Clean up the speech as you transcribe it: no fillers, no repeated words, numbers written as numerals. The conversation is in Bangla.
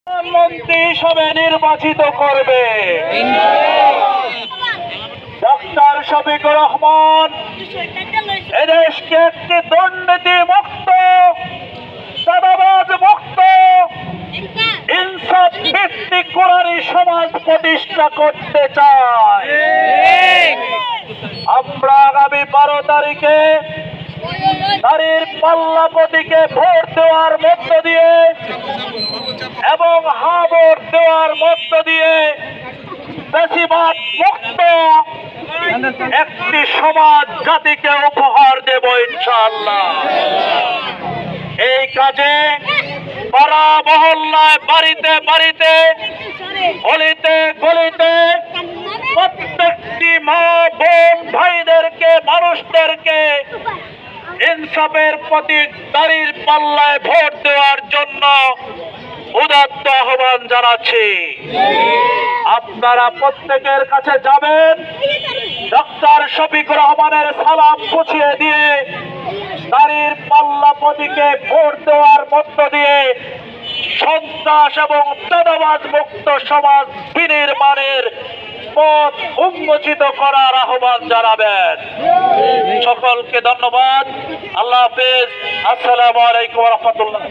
প্রধানমন্ত্রী হিসাবে নির্বাচিত করবে ডক্টর শফিকুর রহমান এদেশকে একটি দুর্নীতি মুক্ত, চাঁদাবাজ মুক্ত, ইনসাফ ভিত্তিক কোরআনী সমাজ প্রতিষ্ঠা করতে চায়। আমরা আগামী 12 তারিখে নারীর পাল্লা প্রতীকে ভোট দেওয়ার মধ্য দিয়ে এবং হা ভোট দেওয়ার মধ্য দিয়ে বেশিরভাগ মুক্ত একটি সমাজ জাতিকে উপহার দেব ইনশাআল্লাহ। এই কাজে পাড়া মহল্লায়, বাড়িতে বাড়িতে, গলিতে গলিতে প্রত্যেকটি মা বোন ভাইদেরকে, মানুষদেরকে ইনসাফের প্রতীক নারীর পাল্লায় ভোট দেওয়ার জন্য উদাত্ত আহ্বান জানাচ্ছি। আপনারা প্রত্যেকের কাছে যাবেন, ডক্টর শফিকুর রহমানের সালাম পৌঁছিয়ে দিয়ে নারীর পাল্লা প্রতীকে ভোট দেওয়ার মধ্য দিয়ে সন্ত্রাস এবং চাঁদাবাজ মুক্ত সমাজ বিনির্মাণের পথ উন্মোচিত করার আহ্বান জানাবেন। সকলকে ধন্যবাদ। আল্লাহ হাফেজ। আসসালামু আলাইকুম ওয়া রাহমাতুল্লাহ।